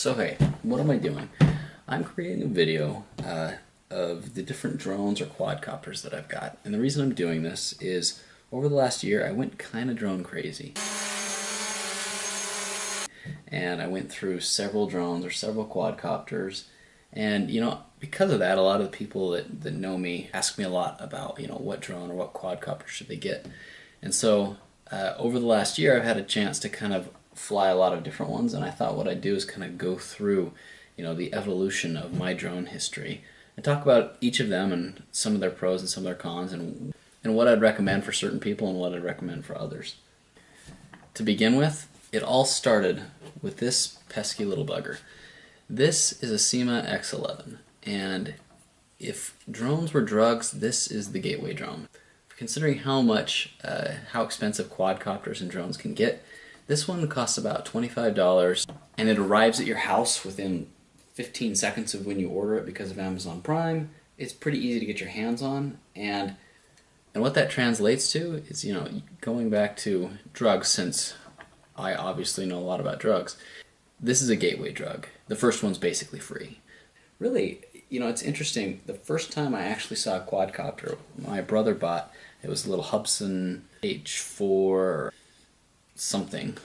So hey, what am I doing? I'm creating a video of the different drones or quadcopters that I've got. And the reason I'm doing this is over the last year I went kind of drone crazy. And I went through several drones or several quadcopters. And you know, because of that, a lot of the people that know me ask me a lot about, you know, what drone or what quadcopter should they get. And so over the last year I've had a chance to kind of fly a lot of different ones, and I thought what I'd do is kind of go through, you know, the evolution of my drone history and talk about each of them and some of their pros and some of their cons, and what I'd recommend for certain people and what I'd recommend for others. To begin with, it all started with this pesky little bugger. This is a Syma X11, and if drones were drugs, this is the gateway drone. Considering how expensive quadcopters and drones can get, this one costs about $25, and it arrives at your house within 15 seconds of when you order it because of Amazon Prime. It's pretty easy to get your hands on, and what that translates to is, you know, going back to drugs, since I obviously know a lot about drugs, this is a gateway drug. The first one's basically free. Really, you know, it's interesting. The first time I actually saw a quadcopter, my brother bought, it was a little Hubsan H4 something.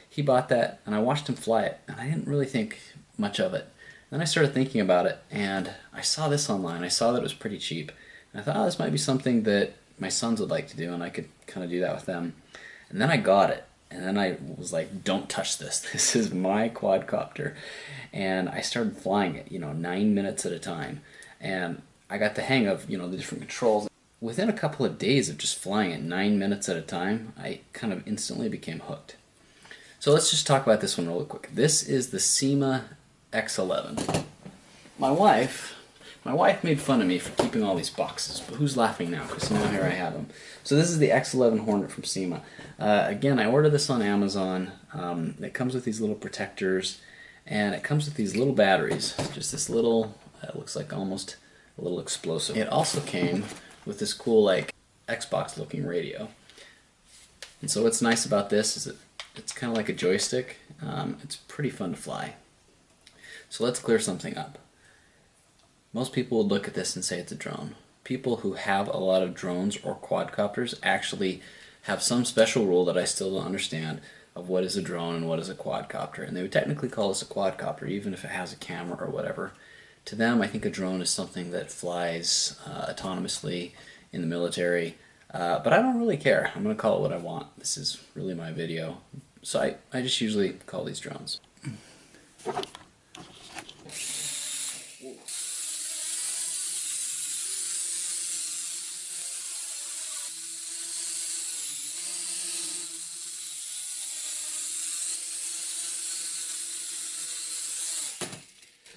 He bought that, and I watched him fly it, and I didn't really think much of it. Then I started thinking about it, and I saw this online. I saw that it was pretty cheap, and I thought, oh, this might be something that my sons would like to do, and I could kind of do that with them. And then I got it, and then I was like, don't touch this. This is my quadcopter. And I started flying it, you know, 9 minutes at a time, and I got the hang of, you know, the different controls. Within a couple of days of just flying it 9 minutes at a time, I kind of instantly became hooked. So let's just talk about this one real quick. This is the Syma X11. My wife made fun of me for keeping all these boxes, but who's laughing now? Because now here I have them. So this is the X11 Hornet from Syma. Again, I ordered this on Amazon. It comes with these little protectors, and it comes with these little batteries. Just this little, it looks like almost a little explosive. It also came with this cool, like, Xbox looking radio. And so what's nice about this is it's kind of like a joystick. It's pretty fun to fly. So let's clear something up. Most people would look at this and say it's a drone. People who have a lot of drones or quadcopters actually have some special rule that I still don't understand of what is a drone and what is a quadcopter. And they would technically call this a quadcopter even if it has a camera or whatever. To them, I think a drone is something that flies autonomously in the military, but I don't really care. I'm going to call it what I want. This is really my video, so I just usually call these drones.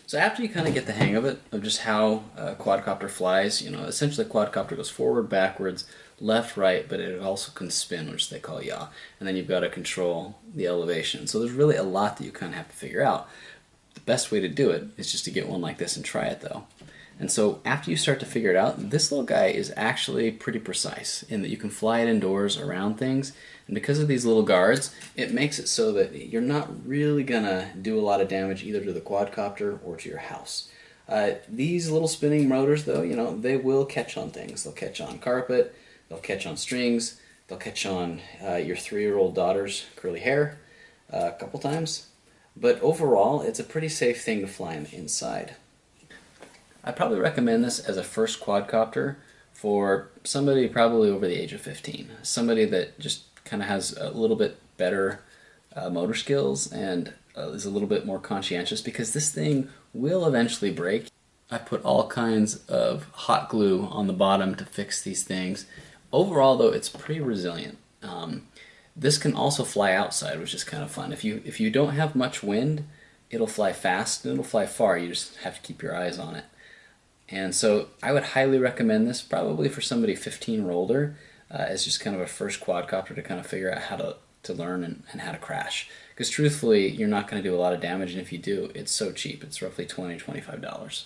So after you kind of get the hang of it, of just how a quadcopter flies, you know, essentially a quadcopter goes forward, backwards, left, right, but it also can spin, which they call yaw. And then you've got to control the elevation. So there's really a lot that you kind of have to figure out. The best way to do it is just to get one like this and try it, though. And so after you start to figure it out, this little guy is actually pretty precise in that you can fly it indoors around things. And because of these little guards, it makes it so that you're not really gonna do a lot of damage either to the quadcopter or to your house. These little spinning rotors, though, you know, they will catch on things. They'll catch on carpet, they'll catch on strings, they'll catch on your 3-year-old daughter's curly hair a couple times. But overall, it's a pretty safe thing to fly inside. I'd probably recommend this as a first quadcopter for somebody probably over the age of 15. Somebody that just kind of has a little bit better motor skills and is a little bit more conscientious, because this thing will eventually break. I put all kinds of hot glue on the bottom to fix these things. Overall, though, it's pretty resilient. This can also fly outside, which is kind of fun. If you don't have much wind, it'll fly fast and it'll fly far. You just have to keep your eyes on it. And so I would highly recommend this probably for somebody 15 or older as just kind of a first quadcopter to kind of figure out how to learn and how to crash. Because truthfully, you're not going to do a lot of damage, and if you do, it's so cheap. It's roughly $20 to $25.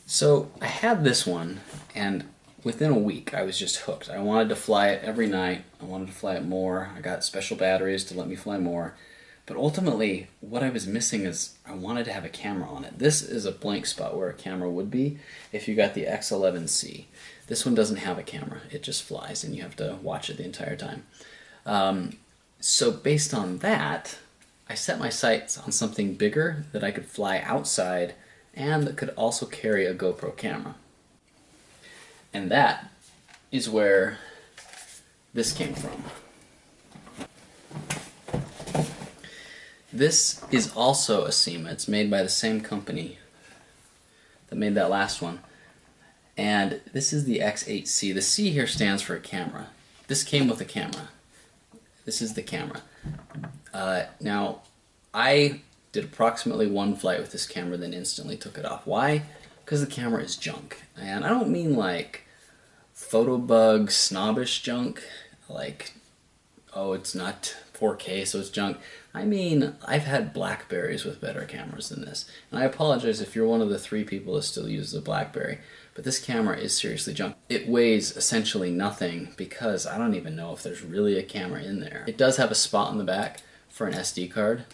So I had this one, and within a week I was just hooked. I wanted to fly it every night. I wanted to fly it more. I got special batteries to let me fly more. But ultimately, what I was missing is I wanted to have a camera on it. This is a blank spot where a camera would be if you got the X11C. This one doesn't have a camera. It just flies, and you have to watch it the entire time. So based on that, I set my sights on something bigger that I could fly outside and that could also carry a GoPro camera. And that is where this came from. This is also a SEMA. It's made by the same company that made that last one. And this is the X8C. The C here stands for a camera. This came with a camera. This is the camera. Now, I did approximately one flight with this camera, then instantly took it off. Why? Because the camera is junk. And I don't mean like photobug, snobbish junk, like, oh, it's not 4K, so it's junk. I mean, I've had Blackberries with better cameras than this. And I apologize if you're one of the 3 people that still use the Blackberry, but this camera is seriously junk. It weighs essentially nothing because I don't even know if there's really a camera in there. It does have a spot in the back for an SD card,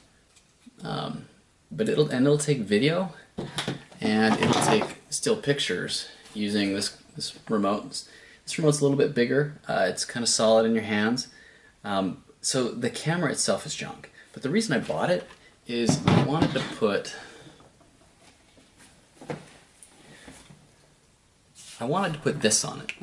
but it'll take video and it'll take still pictures using this remote. This remote's a little bit bigger. It's kind of solid in your hands. So the camera itself is junk. But the reason I bought it is I wanted to put this on it.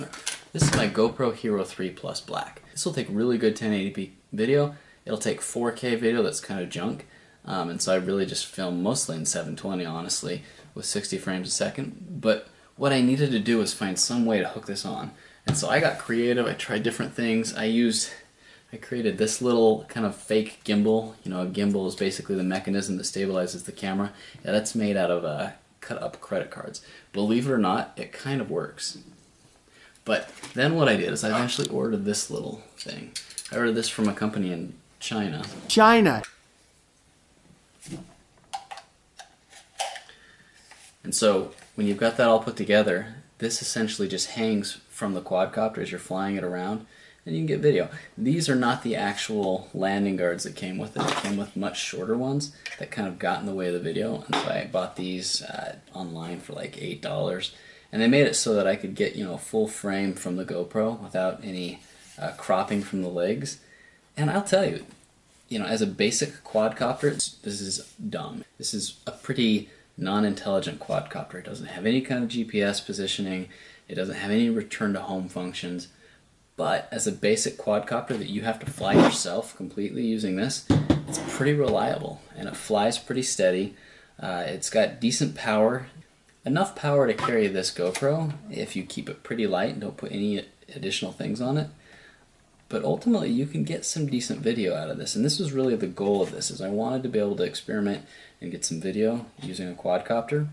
This is my GoPro Hero 3 Plus Black. This will take really good 1080p video. It'll take 4K video that's kind of junk. And so I really just film mostly in 720, honestly, with 60 frames a second. But what I needed to do was find some way to hook this on. And so I got creative. I tried different things. I created this little kind of fake gimbal. You know, a gimbal is basically the mechanism that stabilizes the camera. Yeah, that's made out of cut up credit cards. Believe it or not, it kind of works. But then what I did is I eventually ordered this little thing. I ordered this from a company in China. And so when you've got that all put together, this essentially just hangs from the quadcopter as you're flying it around, and you can get video. These are not the actual landing guards that came with it. It came with much shorter ones that kind of got in the way of the video, and so I bought these online for like $8. And they made it so that I could get, you know, full frame from the GoPro without any cropping from the legs. And I'll tell you, you know, as a basic quadcopter, this is dumb. This is a pretty non-intelligent quadcopter. It doesn't have any kind of GPS positioning. It doesn't have any return to home functions. But as a basic quadcopter that you have to fly yourself completely using this, it's pretty reliable and it flies pretty steady. It's got decent power, enough power to carry this GoPro if you keep it pretty light and don't put any additional things on it. But ultimately you can get some decent video out of this, and this was really the goal of this, is I wanted to be able to experiment and get some video using a quadcopter.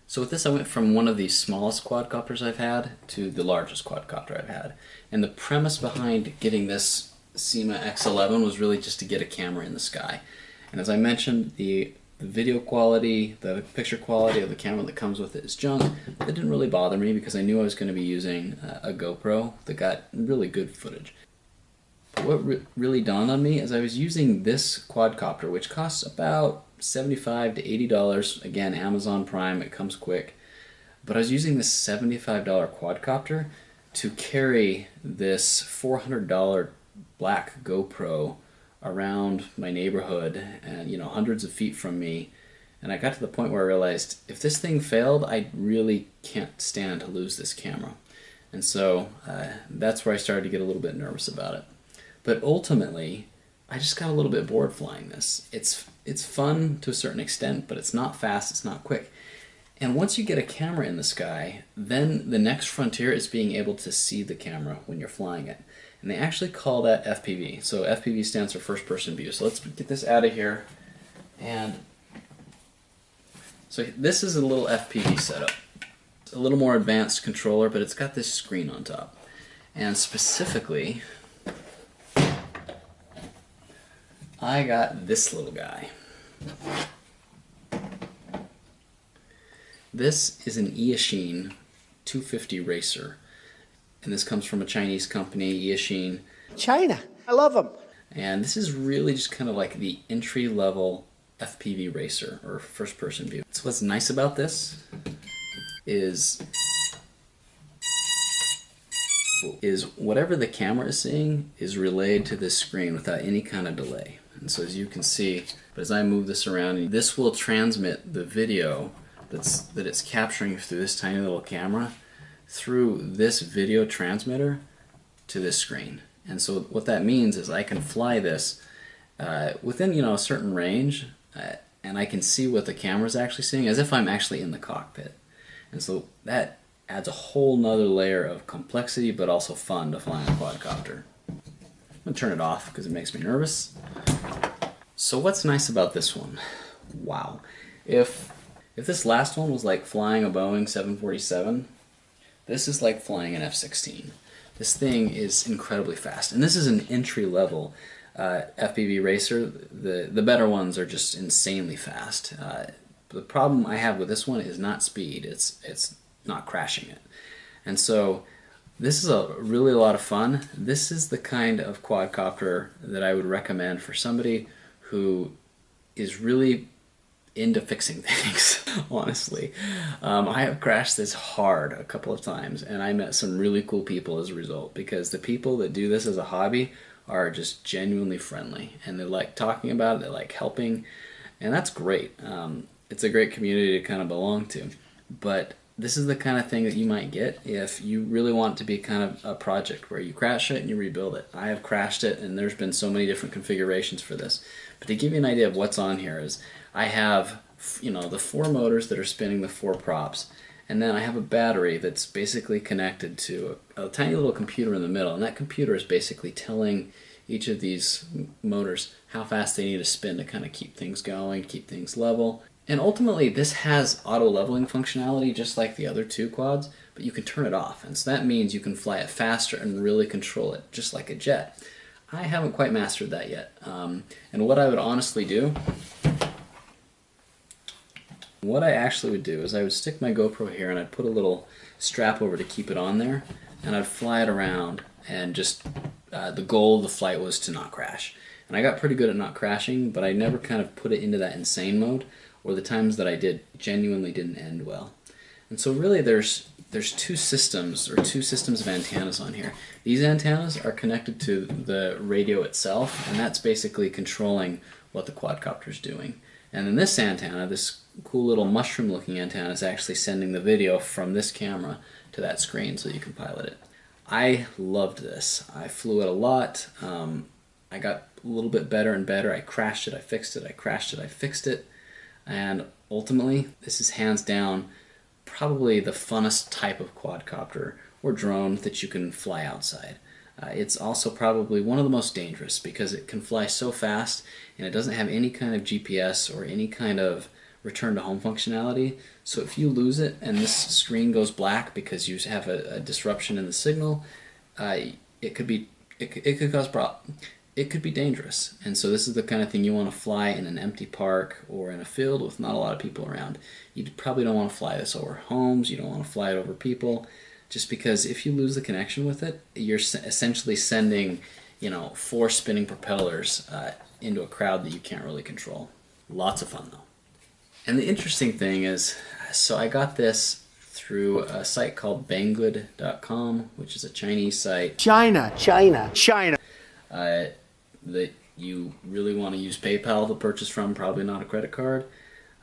So with this I went from one of the smallest quadcopters I've had to the largest quadcopter I've had. And the premise behind getting this Syma X11 was really just to get a camera in the sky. And as I mentioned, the video quality, the picture quality of the camera that comes with it is junk. That didn't really bother me because I knew I was going to be using a GoPro that got really good footage. But what really dawned on me is I was using this quadcopter, which costs about $75 to $80. Again, Amazon Prime, it comes quick. But I was using this $75 quadcopter to carry this $400 black GoPro around my neighborhood and, you know, hundreds of feet from me. And I got to the point where I realized if this thing failed, I really can't stand to lose this camera. And so that's where I started to get a little bit nervous about it. But ultimately, I just got a little bit bored flying this. It's fun to a certain extent, but it's not fast, it's not quick. And once you get a camera in the sky, then the next frontier is being able to see the camera when you're flying it. And they actually call that FPV. So FPV stands for first person view. So let's get this out of here. And so this is a little FPV setup. It's a little more advanced controller, but it's got this screen on top. And specifically, I got this little guy. This is an Eachine 250 racer. And this comes from a Chinese company, Eachine. China. I love them. And this is really just kind of like the entry-level FPV racer, or first-person view. So what's nice about this is whatever the camera is seeing is relayed to this screen without any kind of delay. And so as you can see, as I move this around, this will transmit the video that it's capturing through this tiny little camera through this video transmitter to this screen. And so what that means is I can fly this within, you know, a certain range, and I can see what the camera's actually seeing as if I'm actually in the cockpit. And so that adds a whole nother layer of complexity, but also fun to flying a quadcopter. I'm gonna turn it off because it makes me nervous. So what's nice about this one? Wow. If this last one was like flying a Boeing 747, this is like flying an F-16. This thing is incredibly fast, and this is an entry-level FPV racer. The better ones are just insanely fast. The problem I have with this one is not speed, it's not crashing it. And so this is really a lot of fun. This is the kind of quadcopter that I would recommend for somebody who is really into fixing things, honestly. I have crashed this hard a couple of times, and I met some really cool people as a result, because the people that do this as a hobby are just genuinely friendly, and they like talking about it, they like helping, and that's great. It's a great community to kind of belong to. But this is the kind of thing that you might get if you really want it to be kind of a project where you crash it and you rebuild it. I have crashed it, and there's been so many different configurations for this. But to give you an idea of what's on here is I have, you know, the 4 motors that are spinning the 4 props, and then I have a battery that's basically connected to a tiny little computer in the middle, and that computer is basically telling each of these motors how fast they need to spin to kind of keep things going, keep things level. And ultimately this has auto leveling functionality just like the other 2 quads, but you can turn it off, and so that means you can fly it faster and really control it just like a jet. I haven't quite mastered that yet, and what I would honestly do, what I actually would do is I would stick my GoPro here and I'd put a little strap over to keep it on there, and I'd fly it around, and just the goal of the flight was to not crash. And I got pretty good at not crashing, but I never kind of put it into that insane mode, or the times that I did genuinely didn't end well. And so really there's 2 systems, or 2 systems of antennas on here. These antennas are connected to the radio itself, and that's basically controlling what the quadcopter is doing. And then this antenna, this cool little mushroom looking antenna, is actually sending the video from this camera to that screen so you can pilot it. I loved this. I flew it a lot. I got a little bit better and better. I crashed it, I fixed it, I crashed it, I fixed it. And ultimately, this is hands down probably the funnest type of quadcopter or drone that you can fly outside. It's also probably one of the most dangerous because it can fly so fast and it doesn't have any kind of GPS or any kind of return to home functionality. So if you lose it and this screen goes black because you have a disruption in the signal, it could cause problems. It could be dangerous. And so this is the kind of thing you want to fly in an empty park or in a field with not a lot of people around. You probably don't want to fly this over homes, you don't want to fly it over people, just because if you lose the connection with it, you're essentially sending, you know, 4 spinning propellers into a crowd that you can't really control. Lots of fun though. And the interesting thing is, so I got this through a site called banggood.com, which is a Chinese site. China. That you really want to use PayPal to purchase from, probably not a credit card.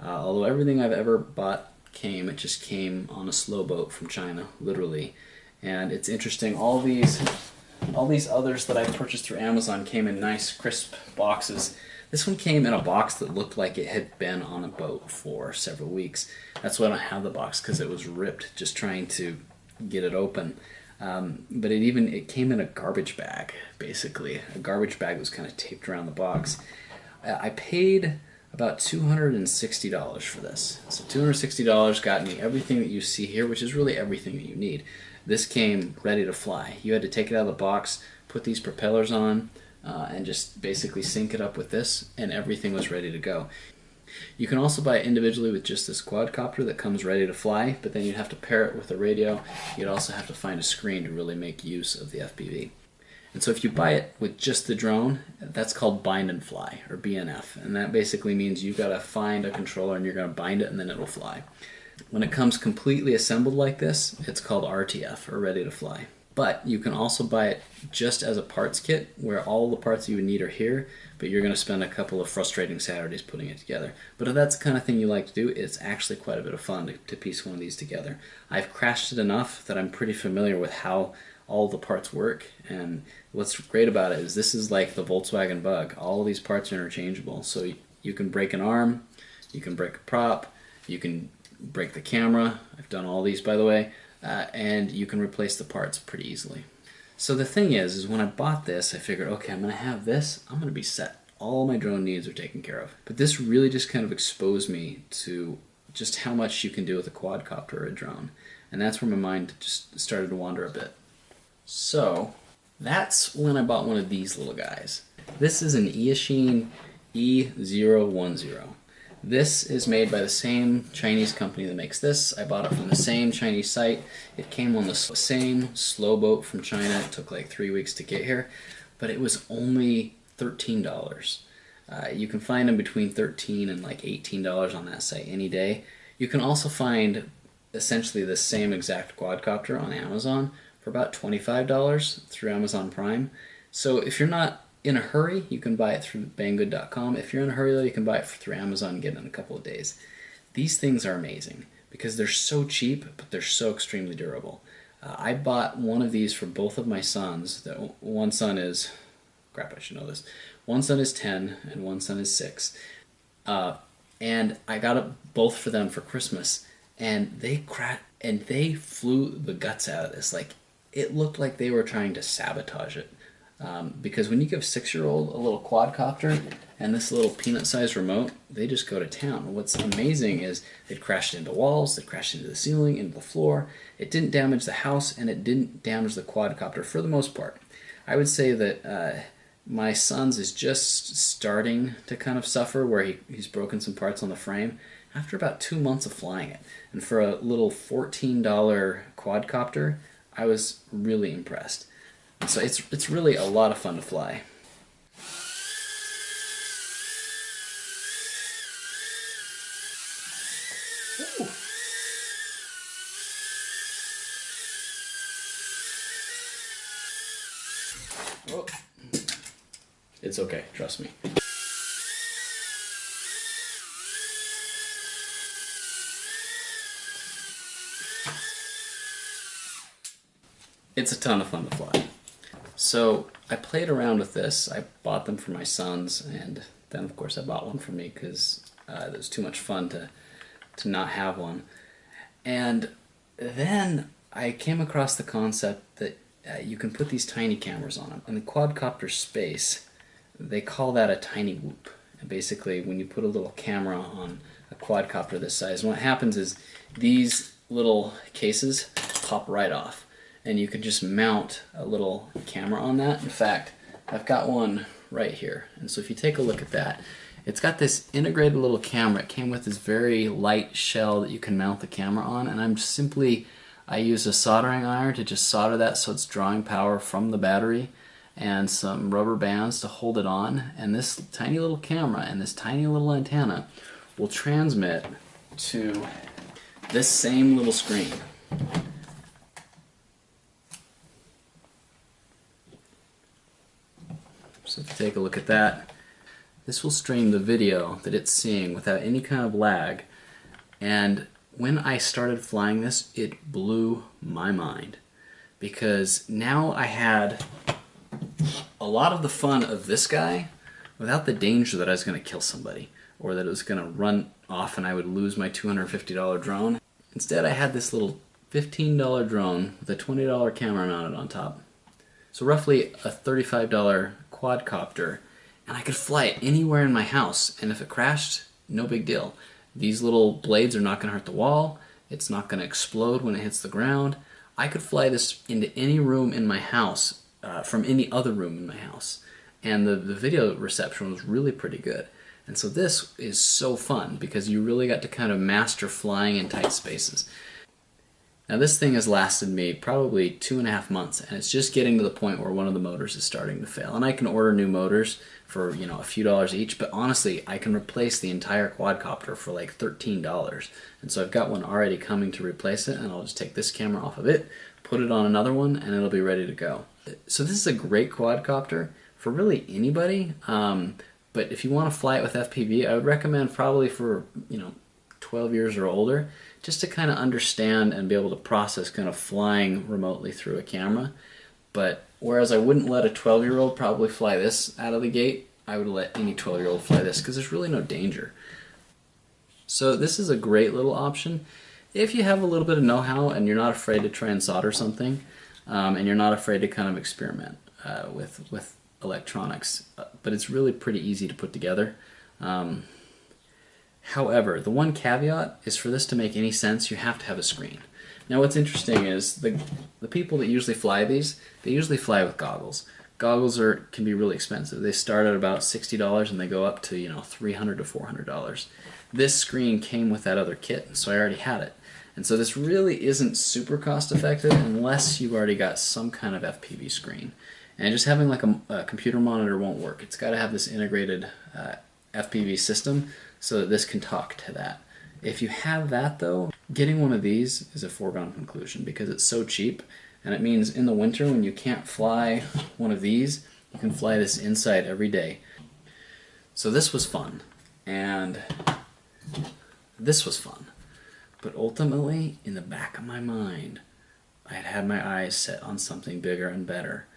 Although everything I've ever bought it just came on a slow boat from China, literally. And it's interesting, all these others that I purchased through Amazon came in nice crisp boxes. This one came in a box that looked like it had been on a boat for several weeks. That's why I don't have the box, because it was ripped just trying to get it open. But it came in a garbage bag, basically. A garbage bag that was kind of taped around the box. I paid about $260 for this. So $260 got me everything that you see here, which is really everything that you need. This came ready to fly. You had to take it out of the box, put these propellers on, and just basically sync it up with this, and everything was ready to go. You can also buy it individually with just this quadcopter that comes ready to fly, but then you'd have to pair it with a radio. You'd also have to find a screen to really make use of the FPV. And so if you buy it with just the drone, that's called bind and fly, or BNF. And that basically means you've got to find a controller and you're going to bind it and then it'll fly. When it comes completely assembled like this, it's called RTF, or ready to fly. But you can also buy it just as a parts kit, where all the parts you would need are here, but you're going to spend a couple of frustrating Saturdays putting it together. But if that's the kind of thing you like to do, it's actually quite a bit of fun to piece one of these together. I've crashed it enough that I'm pretty familiar with how all the parts work, and what's great about it is this is like the Volkswagen Bug. All these parts are interchangeable, so you can break an arm, you can break a prop, you can break the camera. I've done all these, by the way. And you can replace the parts pretty easily. So the thing is when I bought this, I figured, okay, I'm going to have this, I'm going to be set. All my drone needs are taken care of. But this really just kind of exposed me to just how much you can do with a quadcopter or a drone. And that's where my mind just started to wander a bit. So that's when I bought one of these little guys. This is an Eachine E010. This is made by the same Chinese company that makes this. I bought it from the same Chinese site. It came on the same slow boat from China. It took like 3 weeks to get here, but it was only $13. You can find them between $13 and like $18 on that site any day. You can also find essentially the same exact quadcopter on Amazon for about $25 through Amazon Prime. So if you're not in a hurry, you can buy it through banggood.com. If you're in a hurry, though, you can buy it through Amazon and get it in a couple of days. These things are amazing because they're so cheap, but they're so extremely durable. I bought one of these for both of my sons. One son is, crap, I should know this. One son is 10 and one son is 6. And I got it both for them for Christmas, and they flew the guts out of this. Like, it looked like they were trying to sabotage it. Because when you give a 6-year-old a little quadcopter and this little peanut-sized remote, they just go to town. What's amazing is it crashed into walls, it crashed into the ceiling, into the floor. It didn't damage the house, and it didn't damage the quadcopter for the most part. I would say that my son's is just starting to kind of suffer, where he's broken some parts on the frame after about 2 months of flying it. And for a little $14 quadcopter, I was really impressed. So it's really a lot of fun to fly. Ooh. Oh. It's okay, trust me. It's a ton of fun to fly. So I played around with this. I bought them for my sons, and then of course I bought one for me because it was too much fun to not have one. And then I came across the concept that you can put these tiny cameras on them. In the quadcopter space, they call that a tiny whoop. And basically, when you put a little camera on a quadcopter this size, what happens is these little cases pop right off, and you can just mount a little camera on that. In fact, I've got one right here. And so if you take a look at that, it's got this integrated little camera. It came with this very light shell that you can mount the camera on, and I use a soldering iron to just solder that so it's drawing power from the battery, and some rubber bands to hold it on. And this tiny little camera and this tiny little antenna will transmit to this same little screen. So if you take a look at that, this will stream the video that it's seeing without any kind of lag. And when I started flying this, it blew my mind, because now I had a lot of the fun of this guy without the danger that I was going to kill somebody or that it was going to run off and I would lose my $250 drone. Instead, I had this little $15 drone with a $20 camera mounted on top. So roughly a $35 quadcopter, and I could fly it anywhere in my house, and if it crashed, no big deal. These little blades are not going to hurt the wall, it's not going to explode when it hits the ground. I could fly this into any room in my house, from any other room in my house, and the video reception was really pretty good. And so this is so fun, because you really got to kind of master flying in tight spaces. Now this thing has lasted me probably 2.5 months, and it's just getting to the point where one of the motors is starting to fail. And I can order new motors for, you know, a few dollars each, but honestly, I can replace the entire quadcopter for like $13. And so I've got one already coming to replace it, and I'll just take this camera off of it, put it on another one, and it'll be ready to go. So this is a great quadcopter for really anybody, but if you want to fly it with FPV, I would recommend probably for, you know, 12 years or older, just to kind of understand and be able to process kind of flying remotely through a camera. But whereas I wouldn't let a 12-year-old probably fly this out of the gate, I would let any 12-year-old fly this because there's really no danger. So this is a great little option if you have a little bit of know-how and you're not afraid to try and solder something, and you're not afraid to kind of experiment with electronics. But it's really pretty easy to put together. However, the one caveat is for this to make any sense, you have to have a screen. Now what's interesting is the people that usually fly these, they usually fly with goggles. Goggles can be really expensive. They start at about $60 and they go up to, you know, $300 to $400. This screen came with that other kit, so I already had it. And so this really isn't super cost effective unless you've already got some kind of FPV screen. And just having like a computer monitor won't work. It's got to have this integrated FPV system so that this can talk to that. If you have that though, getting one of these is a foregone conclusion because it's so cheap, and it means in the winter when you can't fly one of these, you can fly this inside every day. So this was fun, and this was fun, but ultimately in the back of my mind I had my eyes set on something bigger and better.